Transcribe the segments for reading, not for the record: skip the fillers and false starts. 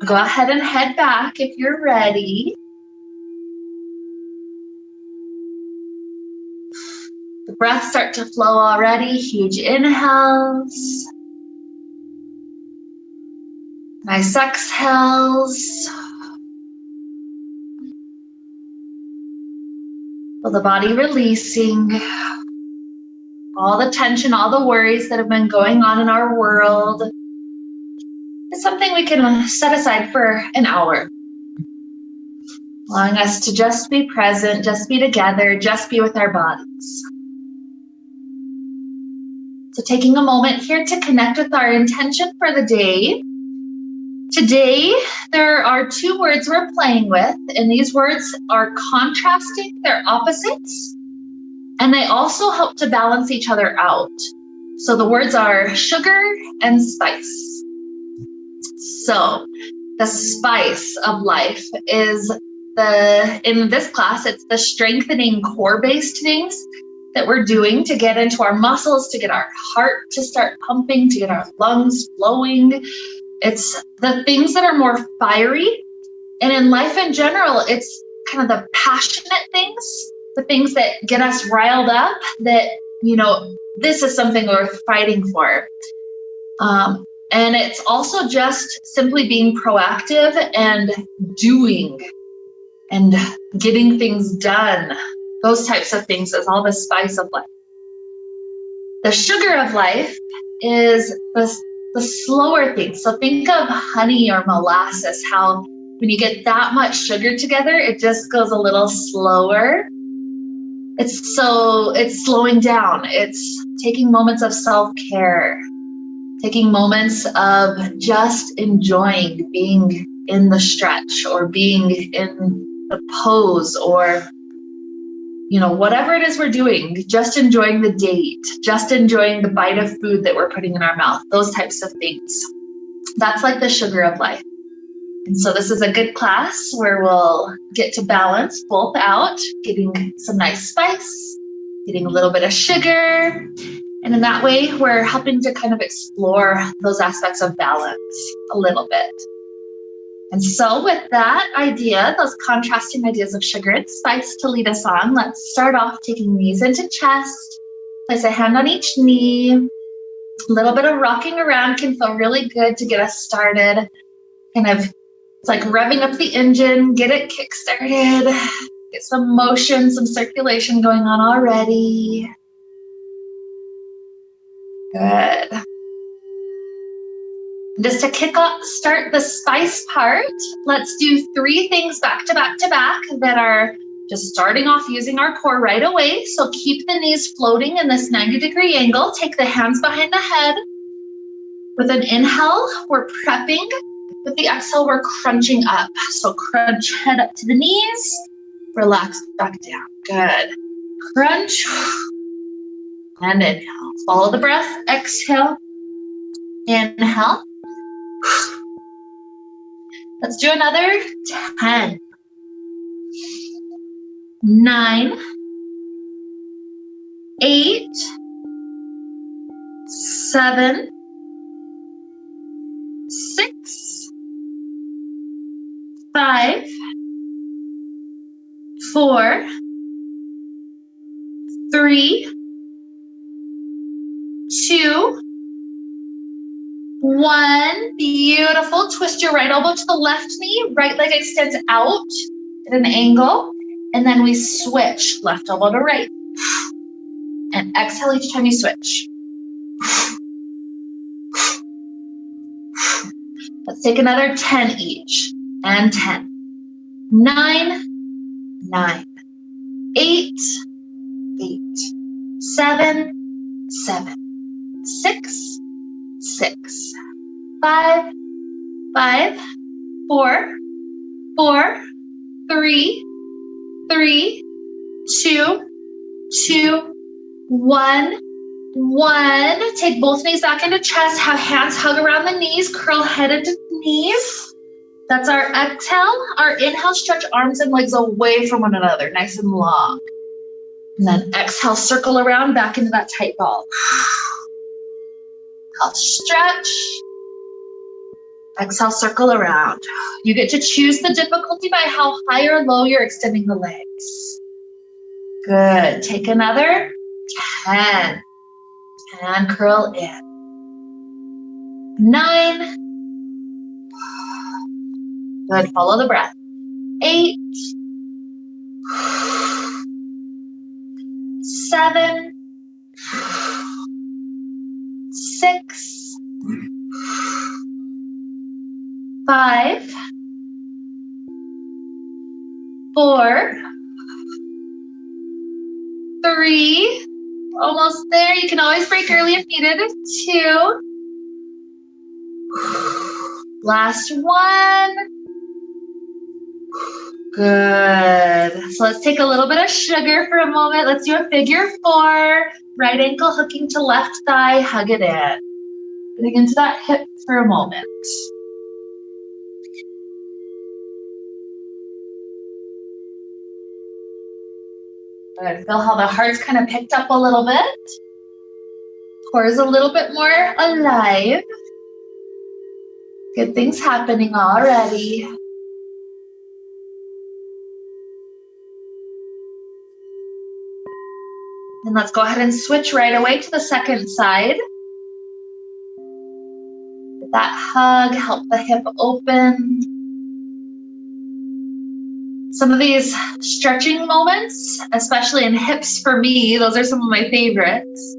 Go ahead and head back if you're ready. The breath start to flow already. Huge inhales. Nice exhales. Feel the body releasing all the tension, all the worries that have been going on in our world. It's something we can set aside for an hour, allowing us to just be present, just be together, just be with our bodies. So taking a moment here to connect with our intention for the day. Today, there are two words we're playing with, and these words are contrasting, they're opposites, and they also help to balance each other out. So the words are sugar and spice. So the spice of life is in this class, it's the strengthening core-based things that we're doing to get into our muscles, to get our heart to start pumping, to get our lungs flowing. It's the things that are more fiery. And in life in general, it's kind of the passionate things, the things that get us riled up, that, this is something worth fighting for. And it's also just simply being proactive and doing and getting things done. Those types of things is all the spice of life. The sugar of life is the slower things. So think of honey or molasses, how when you get that much sugar together, it just goes a little slower. It's slowing down. It's taking moments of self-care, taking moments of just enjoying being in the stretch or being in the pose or whatever it is we're doing, just enjoying the date, just enjoying the bite of food that we're putting in our mouth, those types of things. That's like the sugar of life. And so this is a good class where we'll get to balance both out, getting some nice spice, getting a little bit of sugar. And in that way, we're helping to kind of explore those aspects of balance a little bit. And so with that idea, those contrasting ideas of sugar and spice to lead us on, let's start off taking knees into chest, place a hand on each knee. A little bit of rocking around can feel really good to get us started. It's like revving up the engine, get it kick-started, get some motion, some circulation going on already. Good. Just to start the spice part, let's do 3 things back to back to back that are just starting off using our core right away. So keep the knees floating in this 90-degree angle. Take the hands behind the head. With an inhale, we're prepping. With the exhale, we're crunching up. So crunch head up to the knees. Relax back down. Good. Crunch. And inhale. Follow the breath. Exhale. Inhale. Let's do another 10, 9, 8, 7, 6, 5, 4, 3, 2, 1. Beautiful. Twist your right elbow to the left knee. Right leg extends out at an angle. And then we switch left elbow to right. And exhale each time you switch. Let's take another 10 each. And 10. 9, 9. 8, 8. 7, 7. 6, 6, 5, 5, 4, 4, 3, 3, 2, 2, 1, 1. Take both knees back into chest. Have hands hug around the knees. Curl head into knees. That's our exhale. Our inhale, stretch arms and legs away from one another, nice and long. And then exhale, circle around back into that tight ball. I'll stretch. Exhale, circle around. You get to choose the difficulty by how high or low you're extending the legs. Good. Take another 10. And curl in. 9. Good. Follow the breath. 8. 7. 6. 5. 4. 3. Almost there. You can always break early if needed. 2. Last one. Good. So let's take a little bit of sugar for a moment. Let's do a figure 4. Right ankle hooking to left thigh. Hug it in. Getting into that hip for a moment. Good. Feel how the heart's kind of picked up a little bit. Core is a little bit more alive. Good things happening already. And let's go ahead and switch right away to the second side. Get that hug, help the hip open. Some of these stretching moments, especially in hips for me, those are some of my favorites.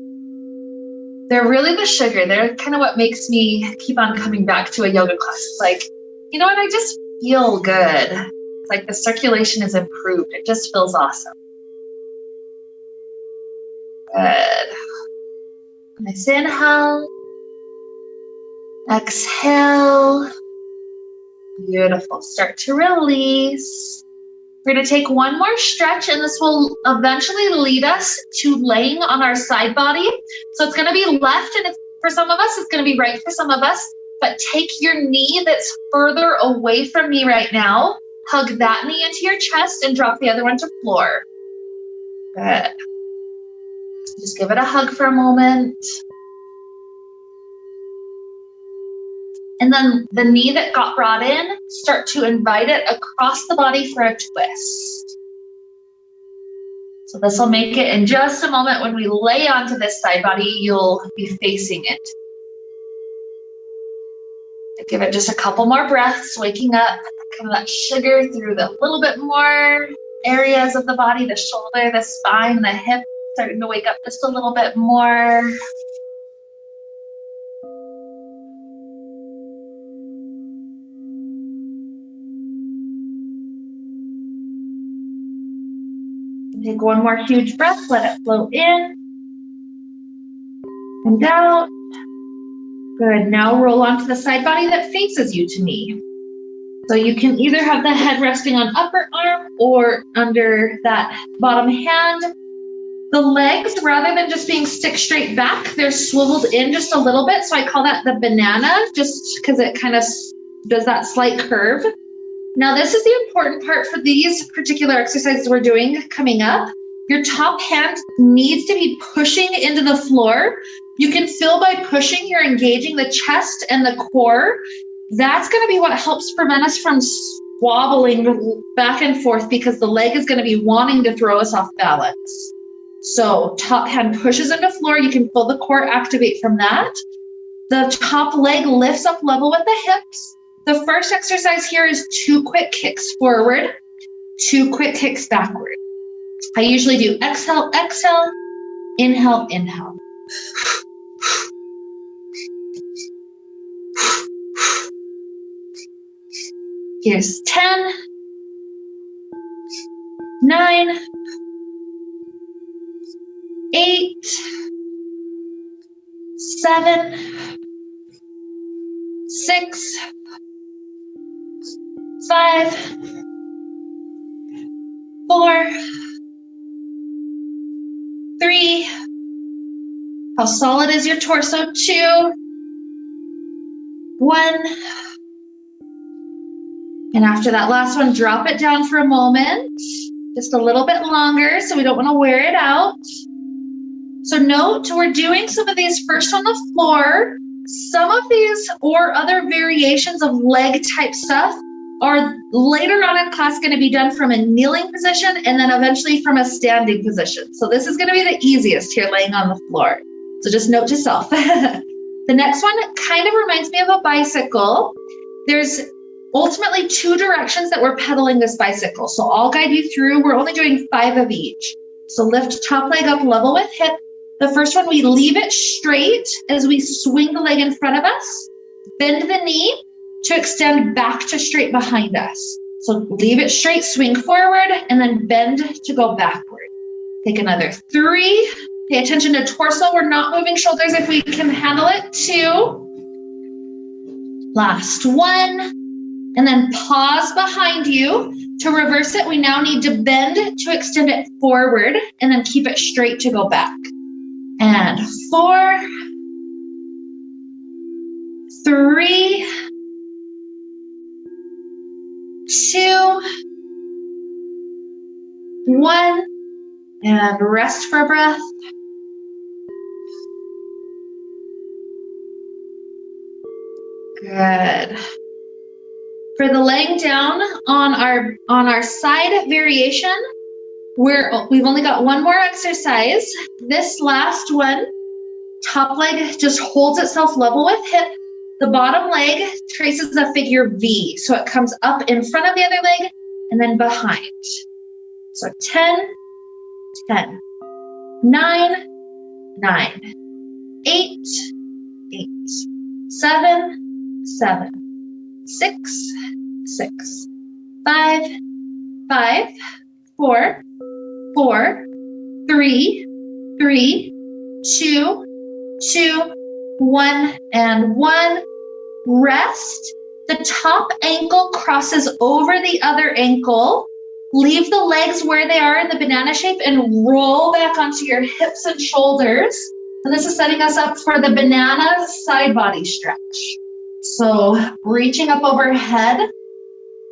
They're really the sugar. They're kind of what makes me keep on coming back to a yoga class. It's like, you know what, I just feel good. It's like the circulation is improved. It just feels awesome. Good. Nice inhale. Exhale. Beautiful. Start to release. We're going to take one more stretch, and this will eventually lead us to laying on our side body. So it's going to be left, and for some of us, it's going to be right for some of us. But take your knee that's further away from me right now. Hug that knee into your chest and drop the other one to floor. Good. Just give it a hug for a moment. And then the knee that got brought in, start to invite it across the body for a twist. So this will make it in just a moment when we lay onto this side body, you'll be facing it. Give it just a couple more breaths, waking up kind of that sugar through the little bit more areas of the body, the shoulder, the spine, the hip, starting to wake up just a little bit more. Take one more huge breath, let it flow in and out. Good, now roll onto the side body that faces you to me. So you can either have the head resting on upper arm or under that bottom hand. The legs, rather than just being stick straight back, they're swiveled in just a little bit. So I call that the banana, just because it kind of does that slight curve. Now, this is the important part for these particular exercises we're doing coming up. Your top hand needs to be pushing into the floor. You can feel by pushing, you're engaging the chest and the core. That's going to be what helps prevent us from wobbling back and forth, because the leg is going to be wanting to throw us off balance. So top hand pushes into floor. You can feel the core activate from that. The top leg lifts up level with the hips. The first exercise here is 2 quick kicks forward, 2 quick kicks backward. I usually do exhale, exhale, inhale, inhale. Here's 10, 9, 8, 7, 6, 5, 4, 3. How solid is your torso? 2, 1. And after that last one, drop it down for a moment, just a little bit longer, so we don't want to wear it out. So note, we're doing some of these first on the floor, Some of these or other variations of leg type stuff are later on in class going to be done from a kneeling position and then eventually from a standing position. So this is going to be the easiest here, laying on the floor. So just note to self. The next one kind of reminds me of a bicycle. There's ultimately 2 directions that we're pedaling this bicycle. So I'll guide you through. We're only doing 5 of each. So lift top leg up level with hip. The first one, we leave it straight as we swing the leg in front of us. Bend the knee to extend back to straight behind us. So leave it straight, swing forward, and then bend to go backward. Take another 3. Pay attention to torso. We're not moving shoulders if we can handle it. 2. Last 1. And then pause behind you. To reverse it, we now need to bend to extend it forward and then keep it straight to go back. And 4, 3, 2, 1, and rest for breath. Good. For the laying down on our side variation, we've only got 1 more exercise. This last one, top leg just holds itself level with hip. The bottom leg traces a figure V. So it comes up in front of the other leg and then behind. So 10, 10, 9, 9, 8, 8, 7, 7, 6, 6, 5, 5, 4, 4, 3, 3, 2, 2, 1, and 1. Rest. The top ankle crosses over the other ankle. Leave the legs where they are in the banana shape and roll back onto your hips and shoulders. And this is setting us up for the banana side body stretch. So reaching up overhead,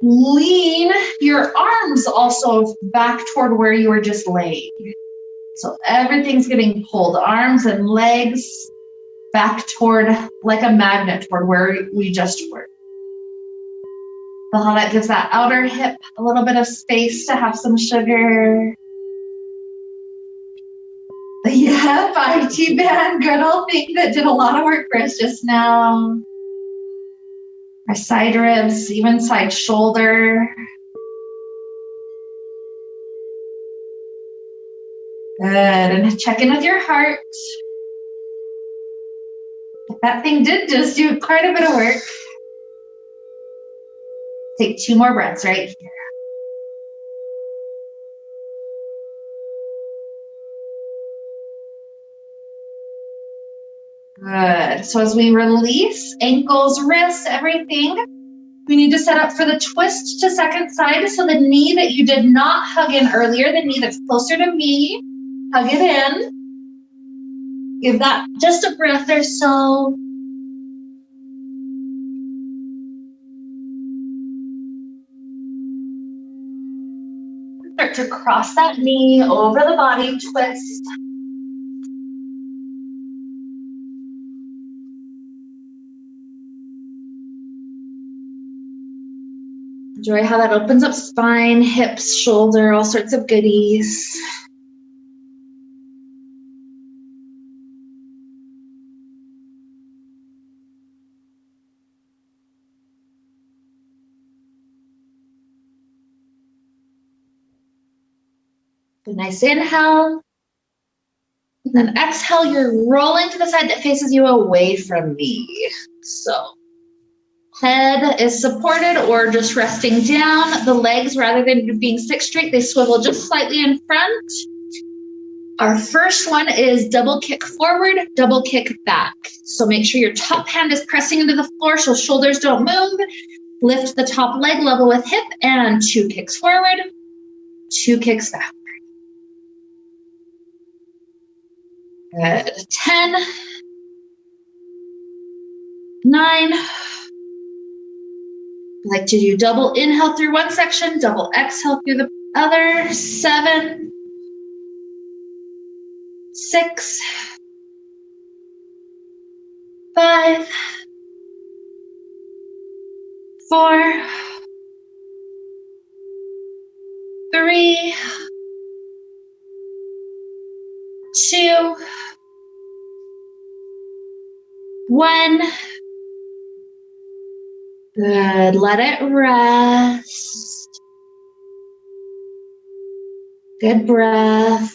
lean your arms also back toward where you were just laying. So everything's getting pulled, arms and legs back toward, like a magnet, toward where we just were. Feel how that gives that outer hip a little bit of space to have some sugar. Yeah, 5T band, good old thing that did a lot of work for us just now. Our side ribs, even side shoulder. Good, and check in with your heart. That thing did just do quite a bit of work. Take 2 more breaths right here. Good. So as we release ankles, wrists, everything, we need to set up for the twist to second side. So the knee that you did not hug in earlier, the knee that's closer to me, hug it in. Give that just a breath or so. Start to cross that knee over the body, twist. Enjoy how that opens up spine, hips, shoulder, all sorts of goodies. A nice inhale. And then exhale, you're rolling to the side that faces you away from me. So head is supported or just resting down. The legs, rather than being stick straight, they swivel just slightly in front. Our first one is double kick forward, double kick back. So make sure your top hand is pressing into the floor so shoulders don't move. Lift the top leg level with hip and 2 kicks forward, 2 kicks back. Good. 10, 9. Like to do double inhale through one section, double exhale through the other. 7, 6, 5, 5, 4, 3, 2, 1. Good. Let it rest. Good breath.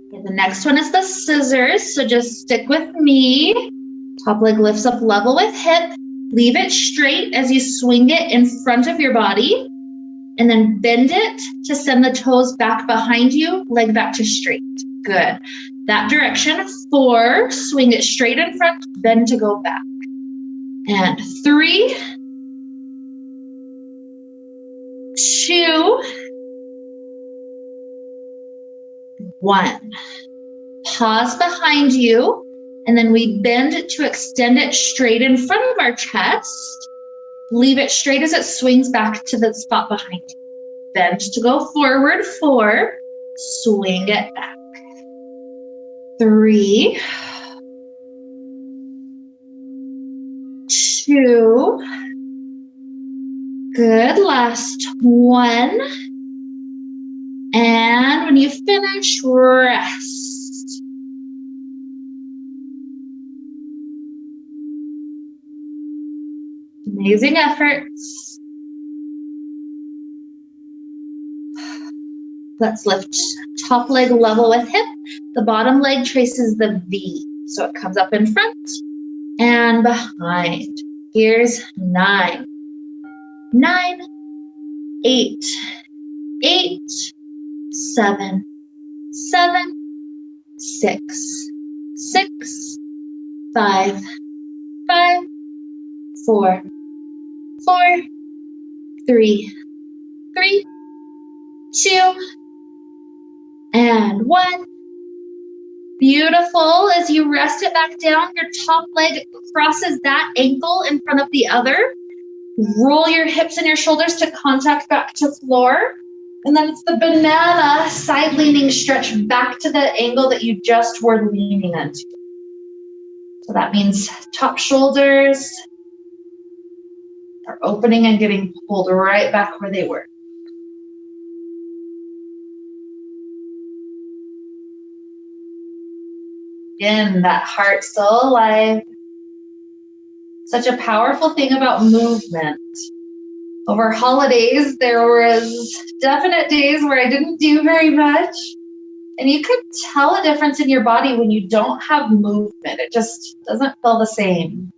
Okay, the next one is the scissors, so just stick with me. Top leg lifts up level with hip. Leave it straight as you swing it in front of your body, and then bend it to send the toes back behind you, leg back to straight. Good. That direction. 4, swing it straight in front, bend to go back. And 3, 2, 1. Pause behind you, and then we bend to extend it straight in front of our chest. Leave it straight as it swings back to the spot behind you. Bend to go forward. 4, swing it back. 3, 2, good, last 1. And when you finish, rest. Amazing efforts. Let's lift top leg level with hip. The bottom leg traces the V, so it comes up in front and behind. Here's 9, 9, 8, 8, 7, 7, 6, 6, 5, 5, 4, 4, 3, 3, 2, and 1. Beautiful. As you rest it back down, your top leg crosses that ankle in front of the other. Roll your hips and your shoulders to contact back to floor. And then it's the banana side leaning stretch back to the angle that you just were leaning into. So that means top shoulders are opening and getting pulled right back where they were. Again, that heart still alive. Such a powerful thing about movement. Over holidays, there was definite days where I didn't do very much. And you could tell a difference in your body when you don't have movement. It just doesn't feel the same.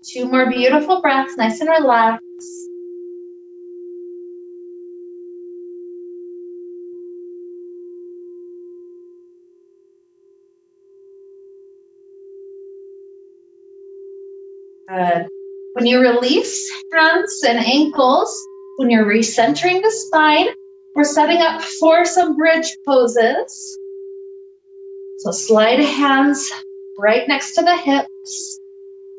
Two more beautiful breaths, nice and relaxed. Good. When you release fronts and ankles, when you're recentering the spine, we're setting up for some bridge poses. So slide hands right next to the hips.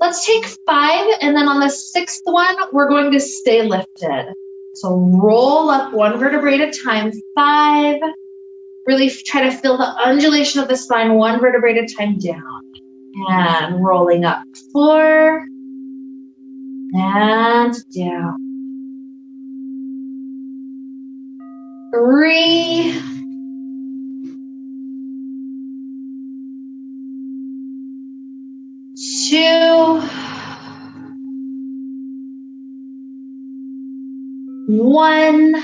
Let's take 5, and then on the 6th one, we're going to stay lifted. So roll up 1 vertebrae at a time. 5. Really try to feel the undulation of the spine 1 vertebrae at a time down. And rolling up. 4. And down. 3. 2. 1.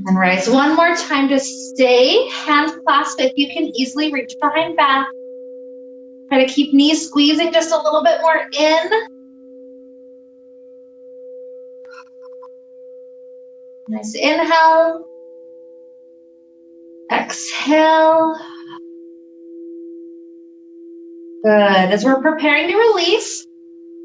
And rise one more time to stay hand clasp if you can easily reach behind back. Try to keep knees squeezing just a little bit more in. Nice inhale. Exhale. Good. As we're preparing to release,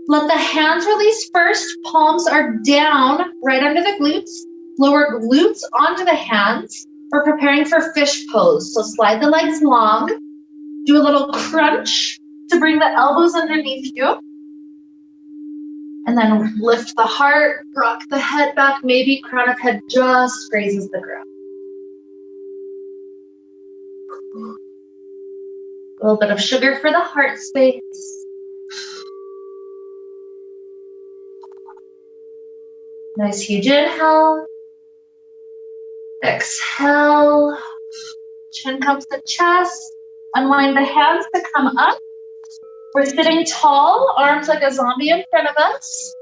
let the hands release first. Palms are down right under the glutes. Lower glutes onto the hands. We're preparing for fish pose. So slide the legs long. Do a little crunch to bring the elbows underneath you. And then lift the heart, rock the head back, maybe crown of head just grazes the ground. A little bit of sugar for the heart space. Nice huge inhale. Exhale. Chin comes to chest. Unwind the hands to come up. We're sitting tall, arms like a zombie in front of us.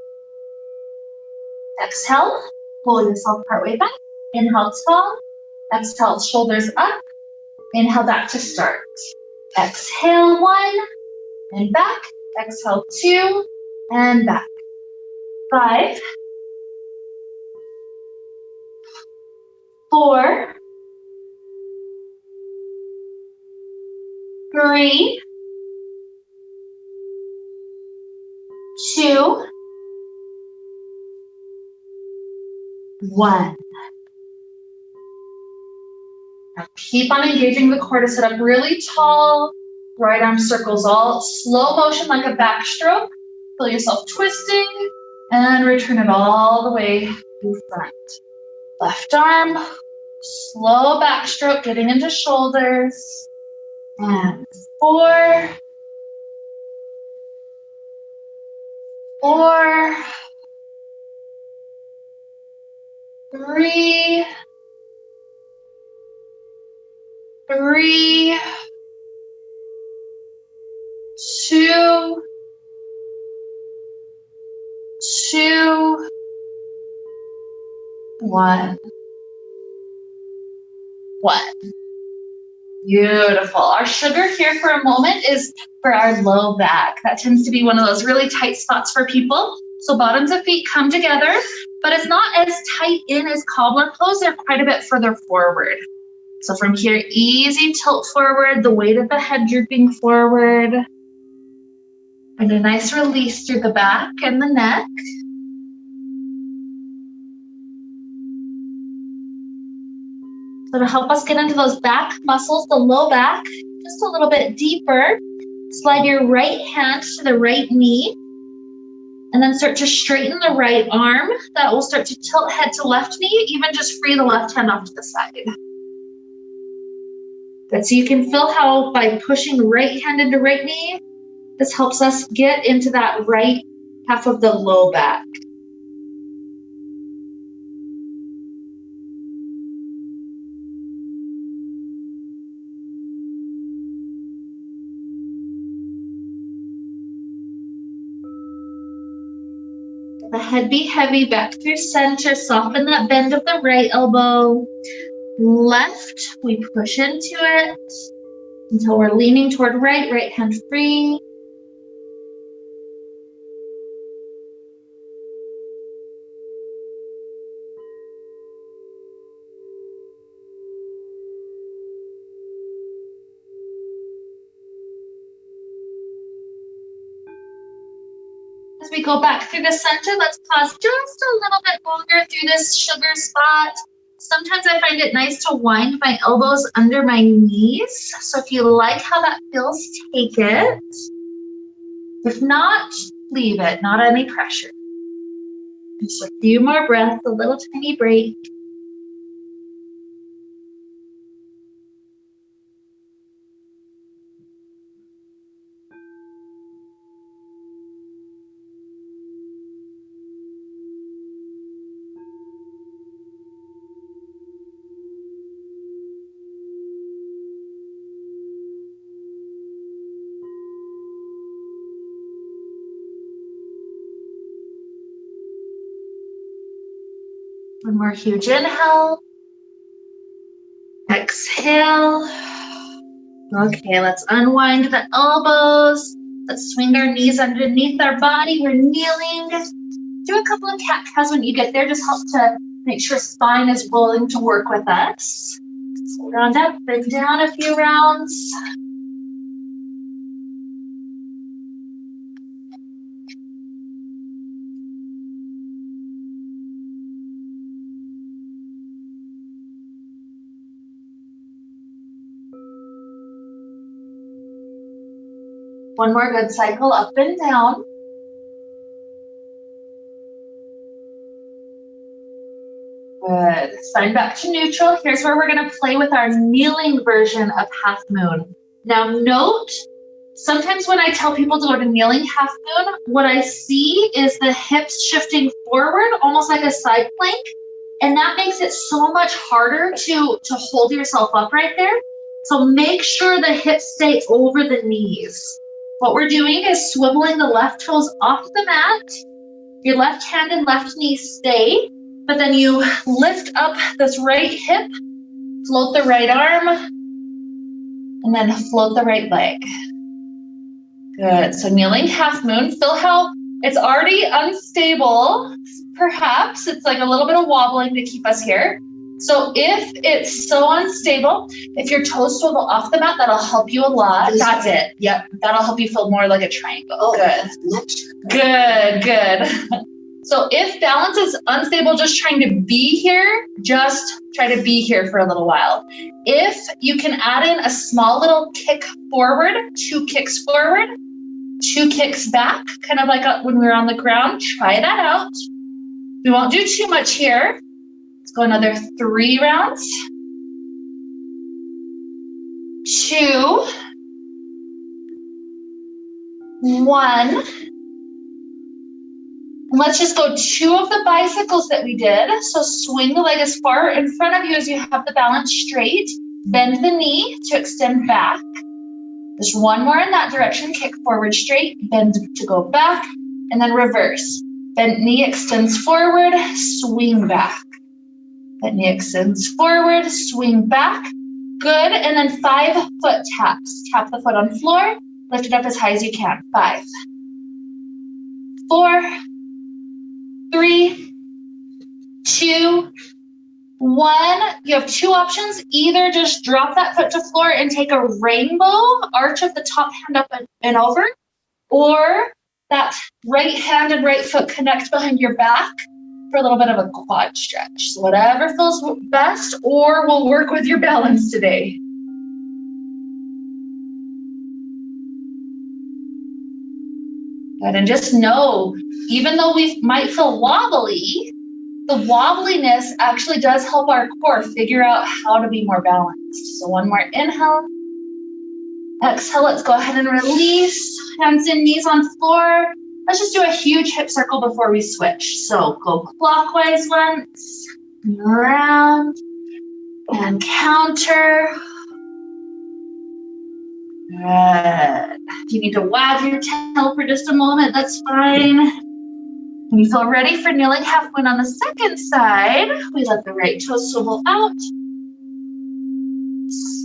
Exhale, pull yourself partway back. Inhale, tall. Exhale, shoulders up. Inhale, back to start. Exhale, 1, and back. Exhale, 2, and back. 5, 4, 3, 2, 1. Now keep on engaging the core to sit up really tall. Right arm circles all slow motion like a backstroke. Feel yourself twisting and return it all the way to front. Left arm, slow backstroke, getting into shoulders. And 4, 4, 3, 3, 2, 2, 1. 1. Beautiful. Our sugar here for a moment is for our low back. That tends to be one of those really tight spots for people. So bottoms of feet come together, but it's not as tight in as cobbler pose. They're quite a bit further forward. So from here, easy tilt forward, the weight of the head drooping forward. And a nice release through the back and the neck. So to help us get into those back muscles, the low back, just a little bit deeper, slide your right hand to the right knee, and then start to straighten the right arm. That will start to tilt head to left knee, even just free the left hand off to the side. Good, so you can feel how by pushing right hand into right knee, this helps us get into that right half of the low back. The head be heavy, back through center, soften that bend of the right elbow. Left, we push into it until we're leaning toward right, right hand free. As we go back through the center, let's pause just a little bit longer through this sugar spot. Sometimes I find it nice to wind my elbows under my knees. So if you like how that feels, take it. If not, leave it, not any pressure. Just a few more breaths, a little tiny break. One more huge inhale. Exhale. Okay, let's unwind the elbows. Let's swing our knees underneath our body. We're kneeling. Do a couple of cat-cows when you get there. Just help to make sure spine is willing to work with us. So round up, then down a few rounds. One more good cycle up and down. Good. Spine back to neutral. Here's where we're going to play with our kneeling version of half moon. Now note, sometimes when I tell people to go to kneeling half moon, what I see is the hips shifting forward, almost like a side plank. And that makes it so much harder to hold yourself up right there. So make sure the hips stay over the knees. What we're doing is swiveling the left toes off the mat. Your left hand and left knee stay, but then you lift up this right hip, float the right arm, and then float the right leg. Good. So kneeling half moon. Feel how it's already unstable. Perhaps it's like a little bit of wobbling to keep us here. So if it's so unstable, if your toes swivel off the mat, that'll help you a lot. That's it. Yep. That'll help you feel more like a triangle. Oh, good. Good. So if balance is unstable, just trying to be here, just try to be here for a little while. If you can add in a small little kick forward, 2 kicks forward, 2 kicks back, kind of like when we were on the ground, try that out. We won't do too much here. Let's go another 3 rounds. 2, 1. Let's just go 2 of the bicycles that we did. So swing the leg as far in front of you as you have the balance straight. Bend the knee to extend back. Just 1 more in that direction. Kick forward straight, bend to go back, and then reverse. Bent knee extends forward, swing back. Bent knee extends forward, swing back. Good, and then 5 foot taps. Tap the foot on floor, lift it up as high as you can. 5, 4, 3, 2, 1. You have 2 options. Either just drop that foot to floor and take a rainbow, arch of the top hand up and over, or that right hand and right foot connect behind your back for a little bit of a quad stretch. So whatever feels best, or will work with your balance today. Good, and just know, even though we might feel wobbly, the wobbliness actually does help our core figure out how to be more balanced. So 1 more inhale. Exhale, let's go ahead and release. Hands and knees on floor. Let's just do a huge hip circle before we switch. So go clockwise once, around, and counter. Good. If you need to wag your tail for just a moment, that's fine. When you feel ready for kneeling half moon on the second side, we let the right toe swivel out.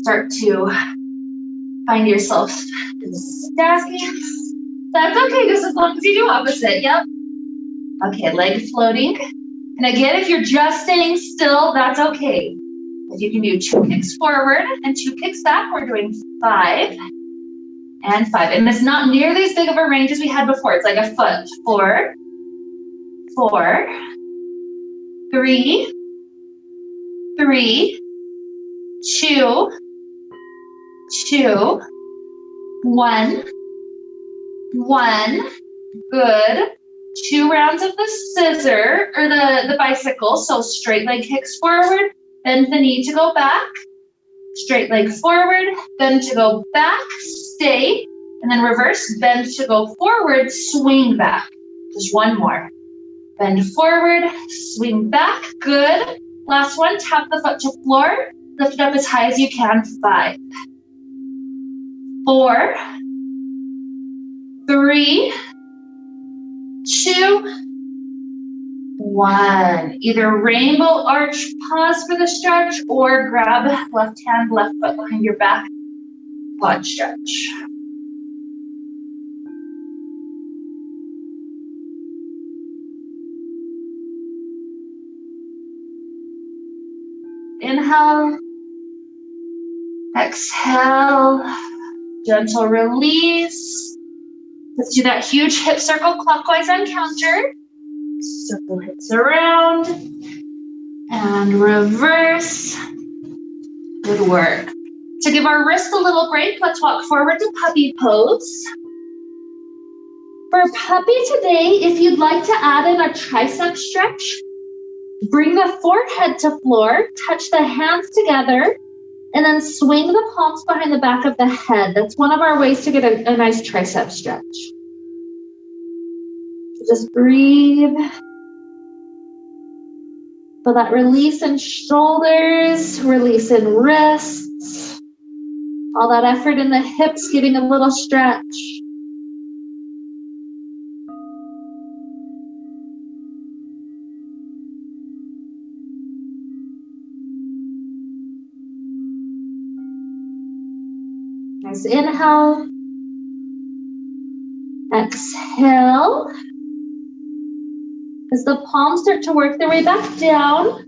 Start to find yourself stacking. That's okay, just as long as you do opposite. Yep. Okay, leg floating. And again, if you're just staying still, that's okay. If you can do 2 kicks forward and 2 kicks back, we're doing 5 and 5. And it's not nearly as big of a range as we had before. It's like a foot. 4, 4, 3, 3, 2, 2, 1, 1. Good. 2 rounds of the scissor or the bicycle. So straight leg kicks forward, bend the knee to go back, straight leg forward, bend to go back, stay, and then reverse, bend to go forward, swing back. Just 1 more. Bend forward, swing back. Good. Last one, tap the foot to floor, lift it up as high as you can. 5, 4, 3, 2, 1. Either rainbow arch, pause for the stretch, or grab left hand, left foot behind your back, quad stretch. Inhale, exhale, gentle release. Let's do that huge hip circle clockwise on counter. Circle hips around and reverse. Good work. To give our wrist a little break, let's walk forward to puppy pose. For puppy today, if you'd like to add in a tricep stretch, bring the forehead to floor, touch the hands together, and then swing the palms behind the back of the head. That's one of our ways to get a nice tricep stretch. Just breathe. Feel that release in shoulders, release in wrists. All that effort in the hips, getting a little stretch. Nice inhale. Exhale. As the palms start to work their way back down,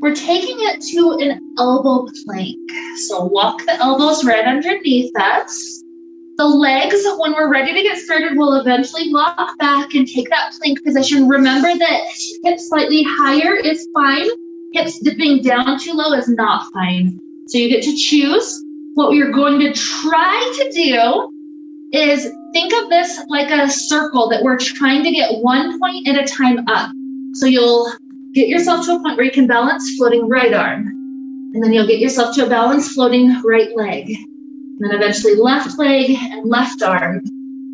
we're taking it to an elbow plank. So walk the elbows right underneath us. The legs, when we're ready to get started, will eventually walk back and take that plank position. Remember that hips slightly higher is fine. Hips dipping down too low is not fine. So you get to choose. What you're going to try to do is think of this like a circle that we're trying to get one point at a time up. So you'll get yourself to a point where you can balance floating right arm. And then you'll get yourself to a balance floating right leg. And then eventually left leg and left arm.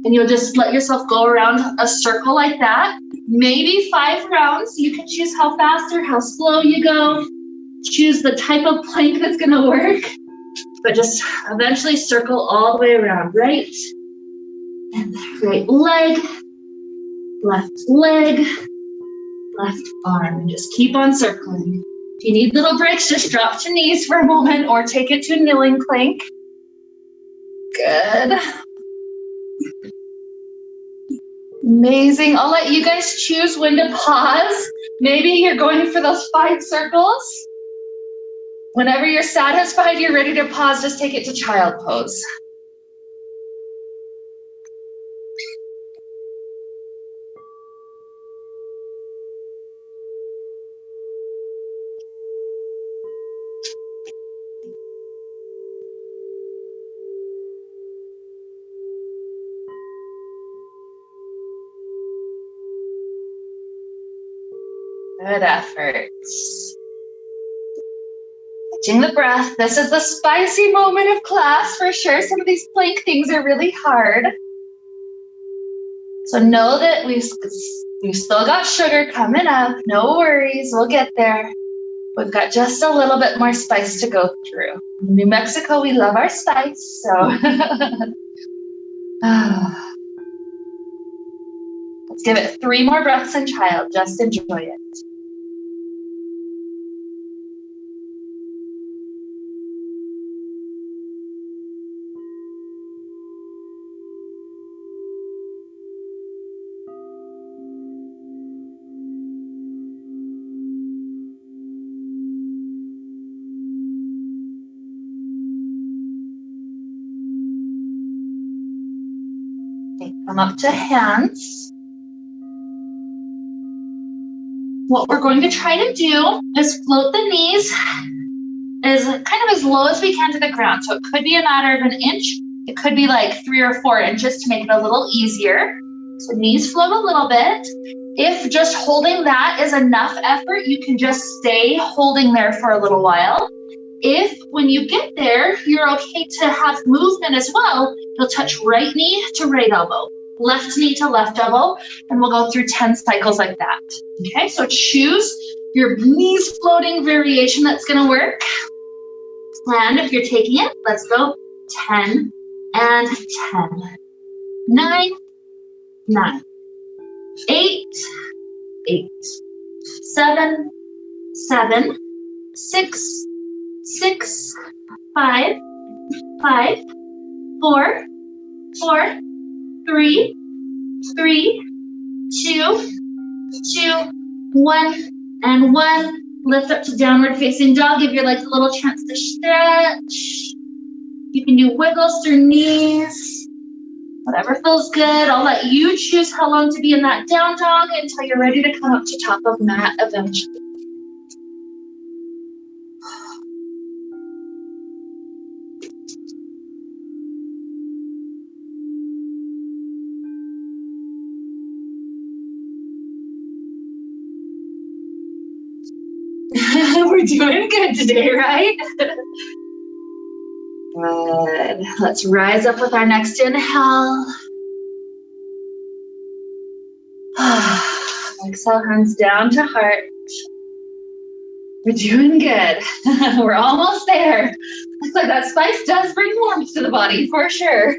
And you'll just let yourself go around a circle like that. Maybe 5 rounds. You can choose how fast or how slow you go. Choose the type of plank that's gonna work. But just eventually circle all the way around. Right and right leg, left arm, and just keep on circling. If you need little breaks, just drop to knees for a moment or take it to a kneeling plank. Good. Amazing. I'll let you guys choose when to pause. Maybe you're going for those 5 circles. Whenever you're satisfied, you're ready to pause, just take it to child pose. Good efforts. Catching the breath. This is the spicy moment of class for sure. Some of these plank things are really hard. So know that we've still got sugar coming up. No worries, we'll get there. We've got just a little bit more spice to go through. In New Mexico, we love our spice, so. Let's give it 3 more breaths in child. Just enjoy it. Okay, come up to hands. What we're going to try to do is float the knees as kind of as low as we can to the ground. So it could be a matter of an inch. It could be like 3 or 4 inches to make it a little easier. So knees float a little bit. If just holding that is enough effort, you can just stay holding there for a little while. If when you get there, you're okay to have movement as well, you'll touch right knee to right elbow, left knee to left elbow, and we'll go through 10 cycles like that. Okay, so choose your knees floating variation that's gonna work. And if you're taking it, let's go 10 and 10. 9, 9. 8, 8. 7, 7. 6, 6. 5, 5. 4, 4. 3, 3, 2, 2, 1, and 1. Lift up to downward facing dog. Give your legs a little chance to stretch. You can do wiggles through knees. Whatever feels good. I'll let you choose how long to be in that down dog until you're ready to come up to top of mat eventually. We're doing good today, right? Good. Let's rise up with our next inhale. Exhale, hands down to heart. We're doing good. We're almost there. Looks like that spice does bring warmth to the body for sure.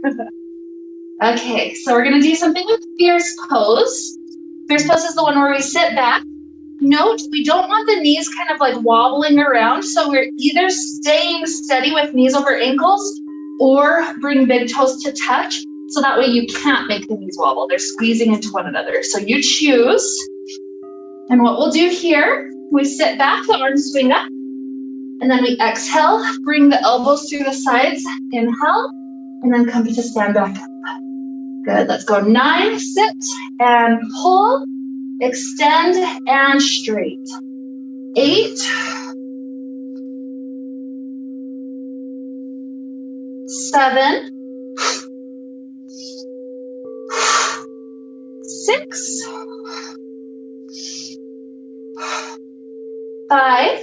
Okay, so we're gonna do something with fierce pose. Fierce pose is the one where we sit back. Note, we don't want the knees kind of like wobbling around, so we're either staying steady with knees over ankles or bring big toes to touch, so that way you can't make the knees wobble. They're squeezing into one another. So you choose. And what we'll do here, we sit back, the arms swing up, and then we exhale, bring the elbows through the sides, inhale, and then come to stand back up. Good, let's go 9, sit, and pull, extend, and straight. 8, 7, 6, 5,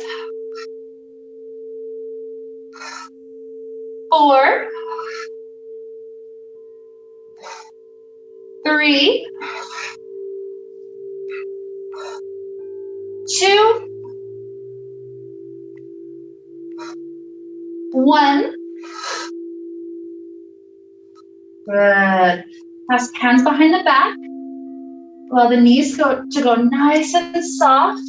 4, 3, 2, 1. Good. Clasp hands behind the back. Allow the knees go nice and soft.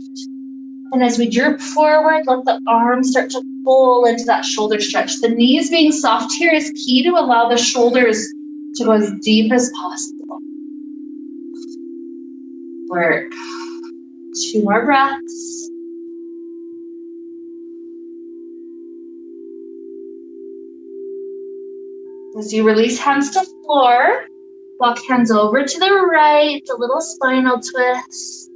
And as we droop forward, let the arms start to pull into that shoulder stretch. The knees being soft here is key to allow the shoulders to go as deep as possible. Work. 2 more breaths. As you release hands to floor, walk hands over to the right, a little spinal twist.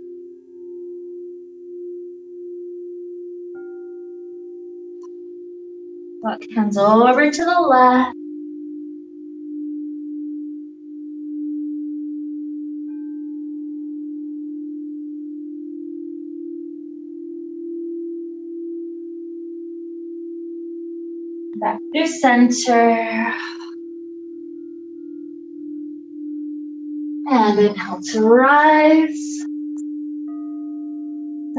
Walk hands over to the left. Back through center. And inhale to rise.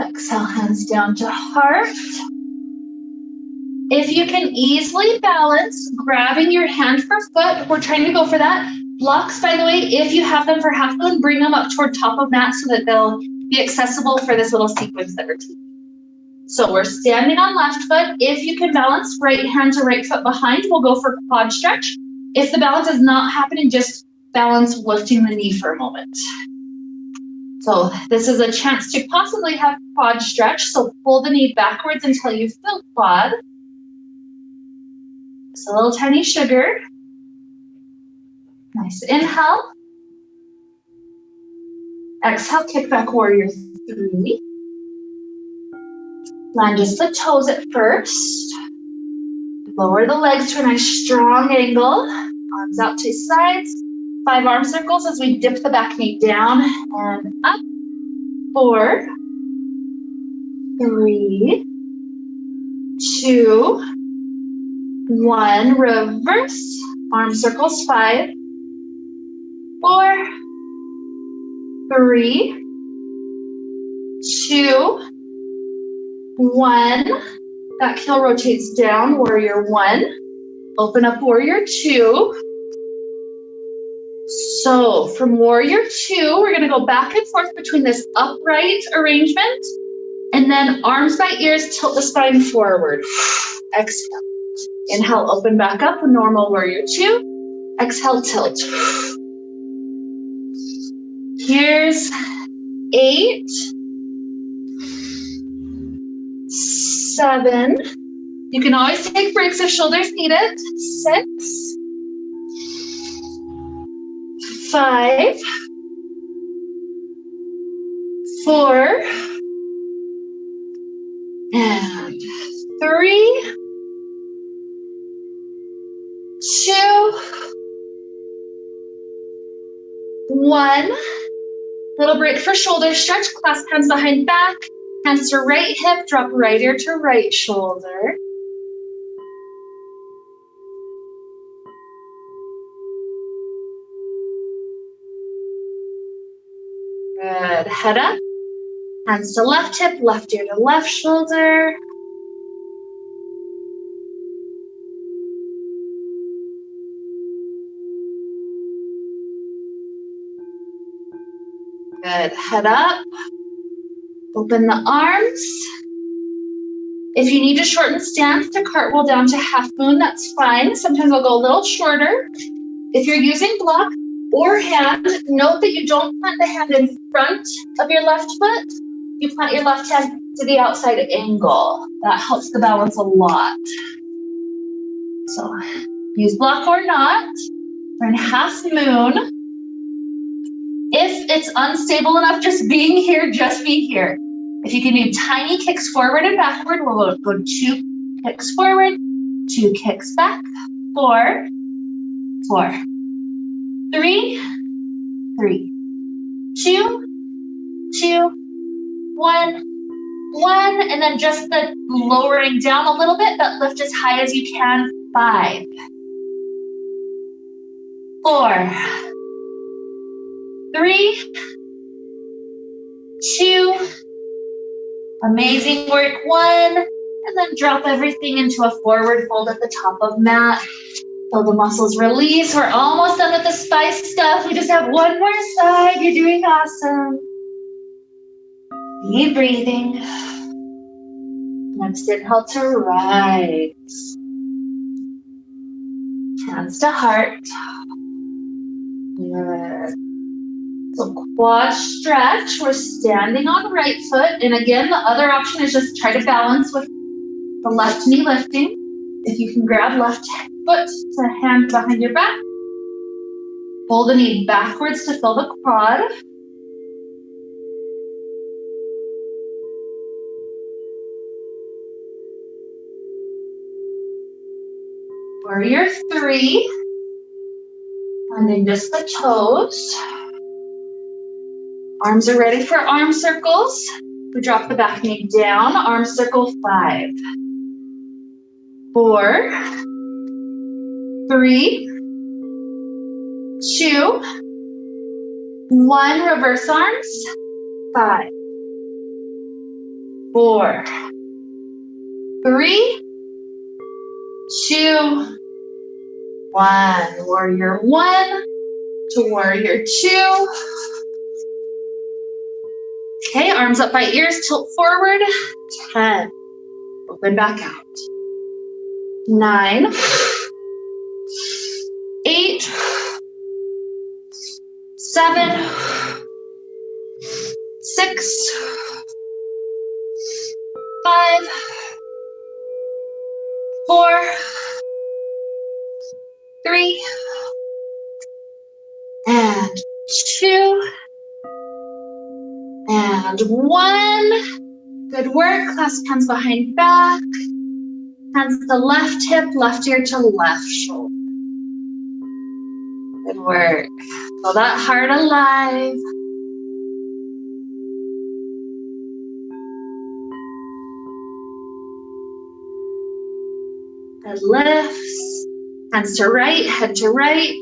Exhale, hands down to heart. If you can easily balance, grabbing your hand for foot, we're trying to go for that. Blocks, by the way, if you have them for half moon, bring them up toward top of mat so that they'll be accessible for this little sequence that we're taking. So we're standing on left foot. If you can balance, right hand to right foot behind, we'll go for quad stretch. If the balance is not happening, just balance lifting the knee for a moment. So this is a chance to possibly have quad stretch. So pull the knee backwards until you feel quad. Just a little tiny sugar. Nice inhale. Exhale, kick back warrior 3. Lunges the toes at first. Lower the legs to a nice strong angle. Arms out to sides. 5 arm circles as we dip the back knee down and up. 4, 3, 2, 1. Reverse. Arm circles. 5, 4, 3, 2, 1. Back heel rotates down. Warrior 1. Open up warrior 2. So from warrior 2, we're going to go back and forth between this upright arrangement and then arms by ears, tilt the spine forward. Exhale. Inhale, open back up, normal warrior 2. Exhale, tilt. Here's 8, 7. You can always take breaks if shoulders need it. 6, 5, 4, and 3, 2, 1. Little break for shoulder stretch. Clasp hands behind back. Hands to right hip, drop right ear to right shoulder. Good. Head up. Hands to left hip, left ear to left shoulder. Good. Head up. Open the arms. If you need to shorten stance to cartwheel down to half moon, that's fine. Sometimes I'll go a little shorter. If you're using block or hand, note that you don't plant the hand in front of your left foot. You plant your left hand to the outside angle. That helps the balance a lot. So use block or not. We're in half moon. If it's unstable enough, just being here, just be here. If you can do tiny kicks forward and backward, we'll go 2 kicks forward, 2 kicks back, 4, 4, 3, 3, 2, 2, 1, 1, and then just the lowering down a little bit, but lift as high as you can, 5, 4, 3, 2, amazing work, 1, and then drop everything into a forward fold at the top of mat. Feel the muscles release. We're almost done with the spice stuff. We just have one more side. You're doing awesome. Keep breathing. Next, inhale to rise. Hands to heart. Good. So quad stretch, we're standing on right foot. And again, the other option is just try to balance with the left knee lifting. If you can grab left foot to hand behind your back. Pull the knee backwards to fill the quad. Warrior 3. Finding just the toes. Arms are ready for arm circles. We drop the back knee down, arm circle 5, 4, 3, 2, 1, reverse arms, 5, 4, 3, 2, 1, warrior 1 to warrior 2. Okay, arms up by ears, tilt forward, 10, open back out, 9, 8, 7, 6, 5, 4, 3, and 2, and 1. Good work. Clasp hands behind back. Hands to left hip, left ear to left shoulder. Good work. Feel that heart alive. Good lifts. Hands to right, head to right.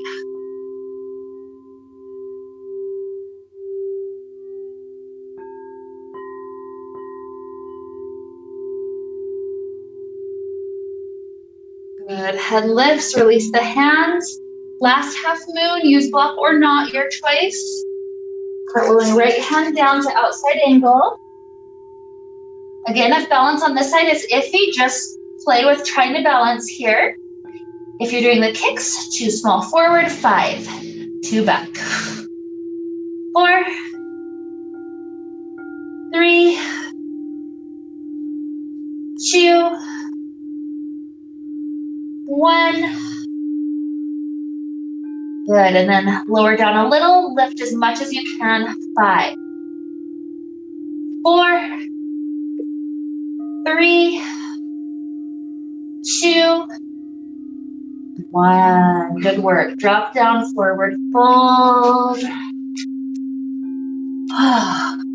Good, head lifts, release the hands. Last half moon, use block or not, your choice. Cartwheeling right hand down to outside angle. Again, if balance on this side is iffy, just play with trying to balance here. If you're doing the kicks, 2 small forward, 5, 2 back. 4, 3, 2, 1. Good, and then lower down a little, lift as much as you can, 5, 4, 3, 2, 1. Good work. Drop down, forward fold.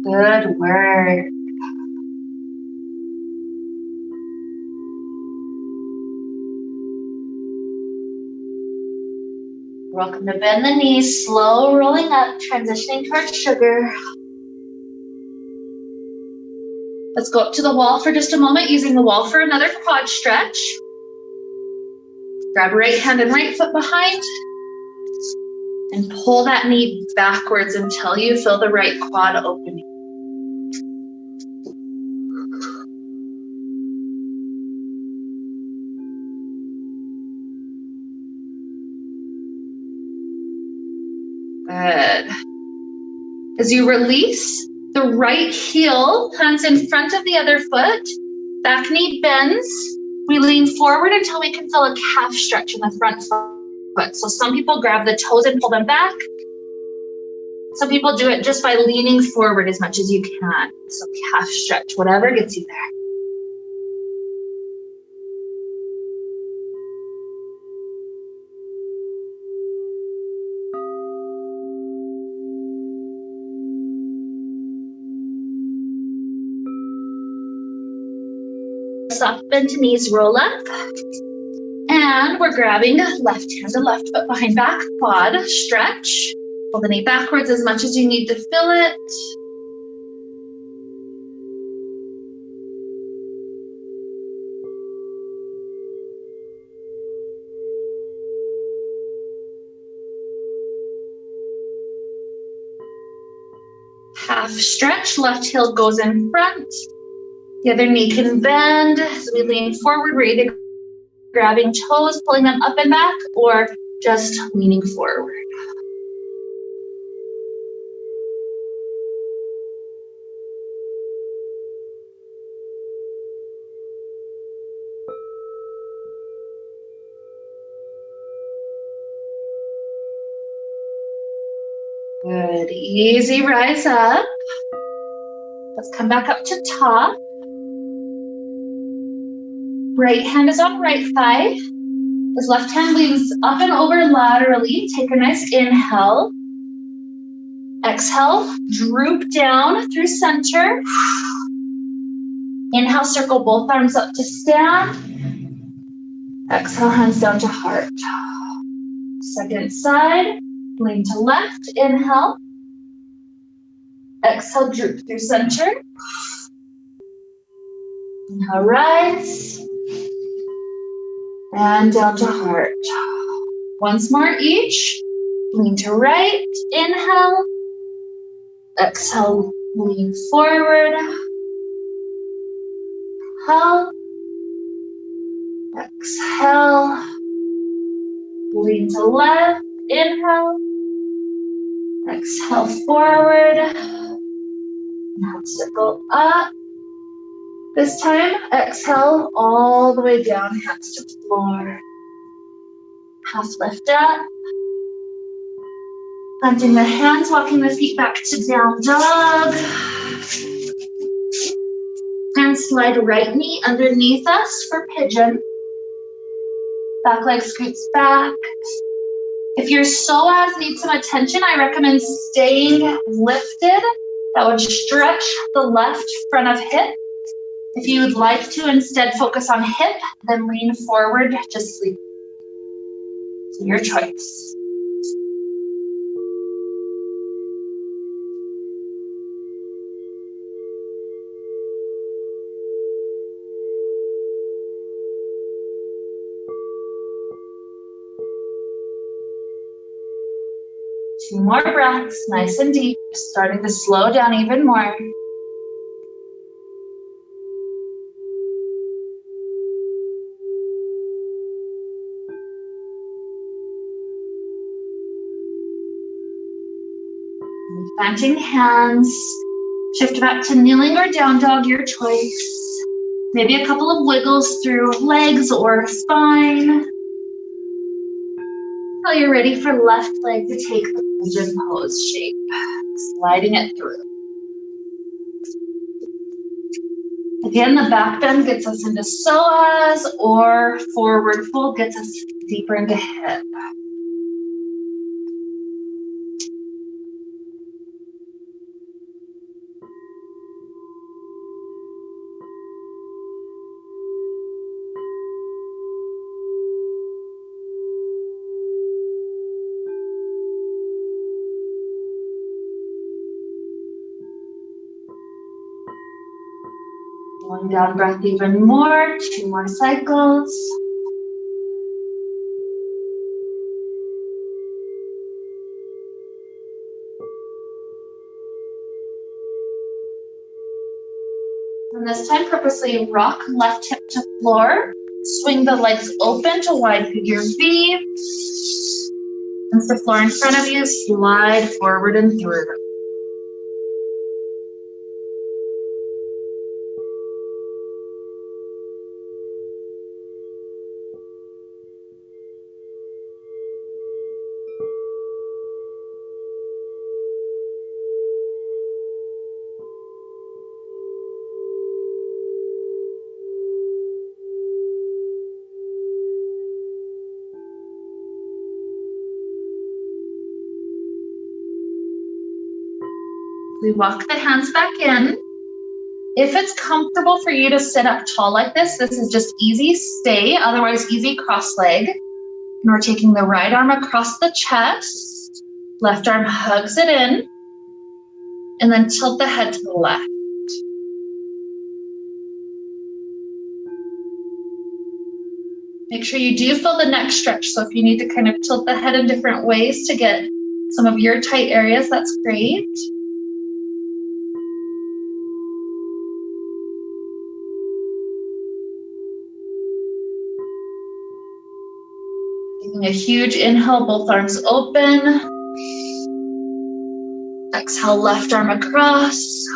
Good work. welcome to bend the knees, slow rolling up, transitioning towards sugar. Let's go up to the wall for just a moment, using the wall for another quad stretch. Grab right hand and right foot behind and pull that knee backwards until you feel the right quad opening. Good. As you release, the right heel plants in front of the other foot, back knee bends. We lean forward until we can feel a calf stretch in the front foot. So some people grab the toes and pull them back. Some people do it just by leaning forward as much as you can. So calf stretch, whatever gets you there. Soft bend knees, roll up. And we're grabbing left hand to left foot behind back, quad stretch. Pull the knee backwards as much as you need to feel it. Half stretch, left heel goes in front. The other knee can bend. So we lean forward, we're either grabbing toes, pulling them up and back, or just leaning forward. Good, easy rise up. Let's come back up to top. Right hand is on right thigh. As left hand leans up and over laterally, take a nice inhale. Exhale, droop down through center. Inhale, circle both arms up to stand. Exhale, hands down to heart. Second side, lean to left, inhale. Exhale, droop through center. Inhale, rise. And down to heart. Once more each. Lean to right, inhale. Exhale, lean forward. Inhale. Exhale. Lean to left, inhale. Exhale forward. Now circle up. This time, exhale all the way down, hands to the floor. Half lift up. Planting the hands, walking the feet back to down dog. And slide right knee underneath us for pigeon. Back leg scoots back. If your psoas needs some attention, I recommend staying lifted. That would stretch the left front of hip. If you would like to instead focus on hip, then lean forward, just sleep. It's your choice. Two more breaths, nice and deep, starting to slow down even more. Planting hands, shift back to kneeling or down dog, your choice. Maybe a couple of wiggles through legs or spine. Until you're ready for left leg to take the pigeon pose shape, sliding it through. Again, the back bend gets us into psoas, or forward fold gets us deeper into hip. Slowing down breath even more, 2 more cycles. And this time, purposely rock left hip to floor. Swing the legs open to wide figure V. Once the floor in front of you, slide forward and through. We walk the hands back in. If it's comfortable for you to sit up tall like this is just easy stay, otherwise easy cross leg. And we're taking the right arm across the chest, left arm hugs it in, and then tilt the head to the left. Make sure you do feel the neck stretch. So if you need to kind of tilt the head in different ways to get some of your tight areas, that's great. Taking a huge inhale, both arms open. Exhale, left arm across.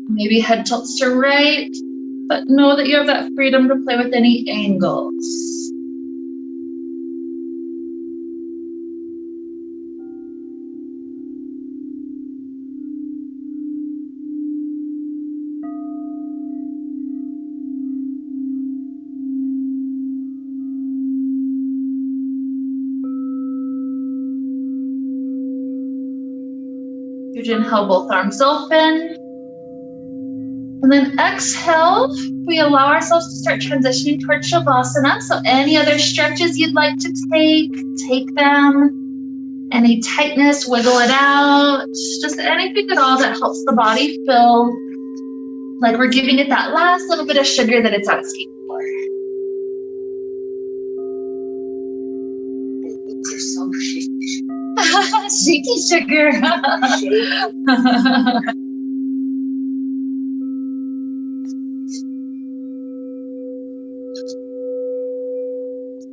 Maybe head tilts to right, but know that you have that freedom to play with any angles. Huge inhale, both arms open. And then exhale, we allow ourselves to start transitioning towards Shavasana. So any other stretches you'd like to take them. Any tightness, wiggle it out. Just anything at all that helps the body feel like we're giving it that last little bit of sugar that it's asking for. They're so shaky. Shaky sugar.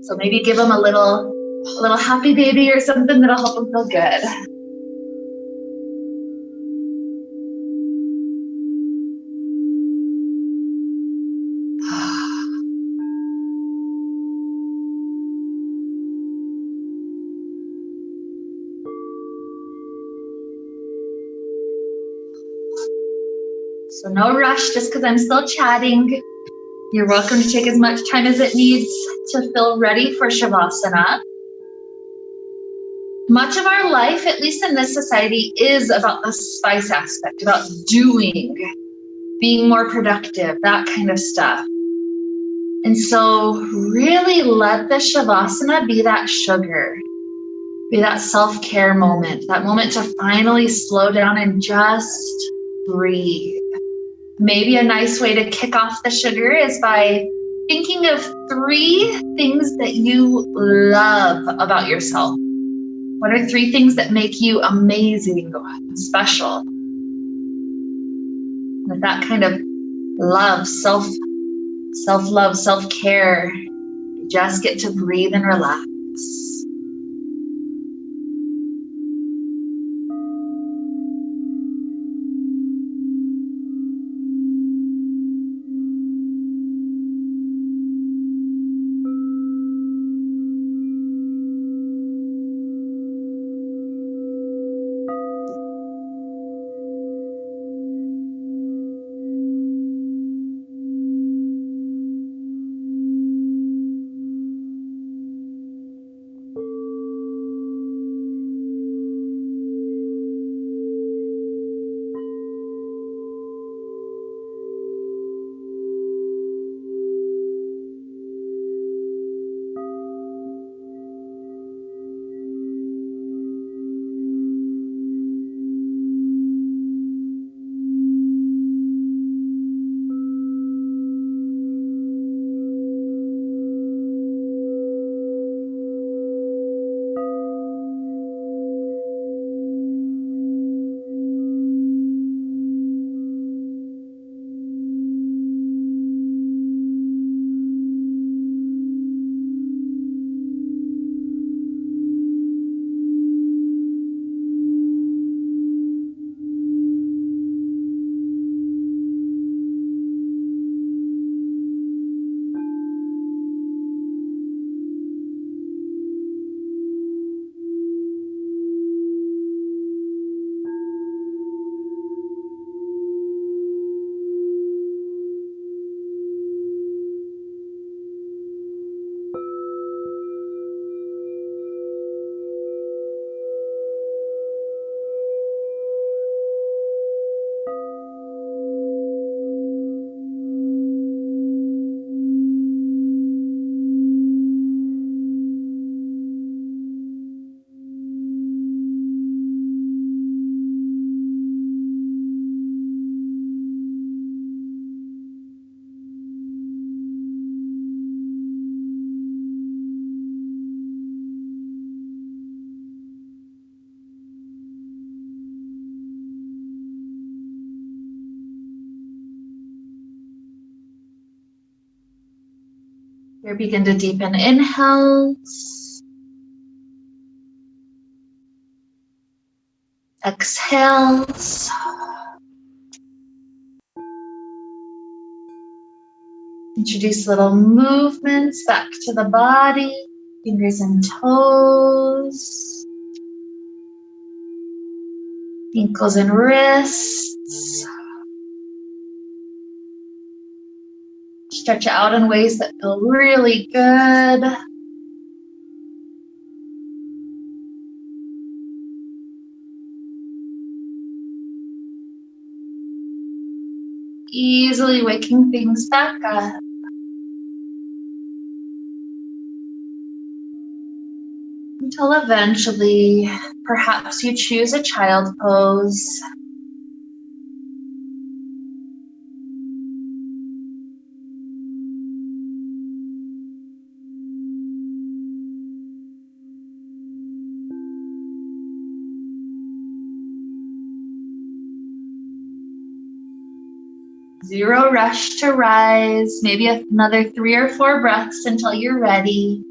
So maybe give them a little happy baby or something that'll help them feel good. So no rush just because I'm still chatting. You're welcome to take as much time as it needs to feel ready for Shavasana. Much of our life, at least in this society, is about the spice aspect, about doing, being more productive, that kind of stuff. And so really let the Shavasana be that sugar, be that self-care moment, that moment to finally slow down and just breathe. Maybe a nice way to kick off the sugar is by thinking of 3 things that you love about yourself. What are 3 things that make you amazing, special? With that kind of love, self-love, self-care, you just get to breathe and relax. Here, begin to deepen inhales. Exhales. Introduce little movements back to the body, fingers and toes, ankles and wrists. Stretch out in ways that feel really good. Easily waking things back up. Until eventually, perhaps you choose a child pose. Zero rush to rise, maybe another 3 or 4 breaths until you're ready.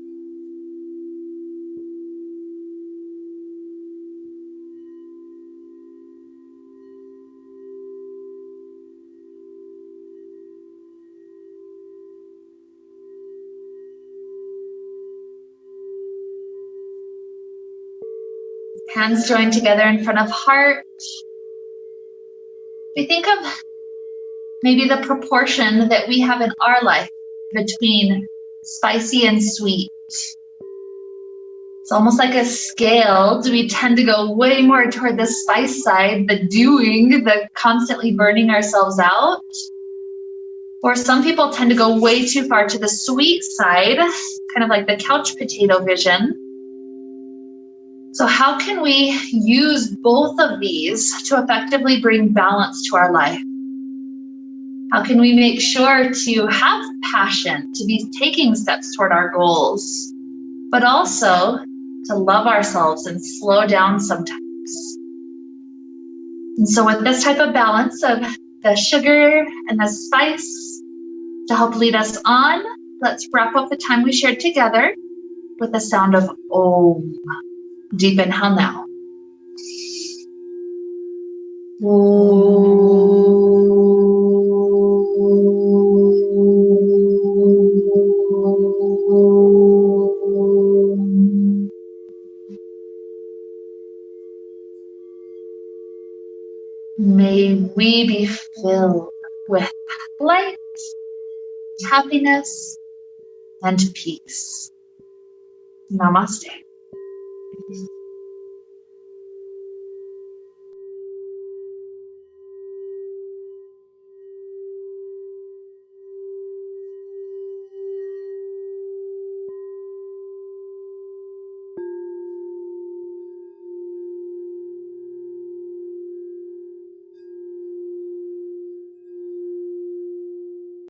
Hands joined together in front of heart. We think of maybe the proportion that we have in our life between spicy and sweet. It's almost like a scale. Do we tend to go way more toward the spice side, the doing, the constantly burning ourselves out? Or some people tend to go way too far to the sweet side, kind of like the couch potato vision. So how can we use both of these to effectively bring balance to our life? How can we make sure to have passion, to be taking steps toward our goals, but also to love ourselves and slow down sometimes? And so with this type of balance of the sugar and the spice to help lead us on, let's wrap up the time we shared together with the sound of Om. Deep inhale now. May we be filled with light, happiness, and peace. Namaste.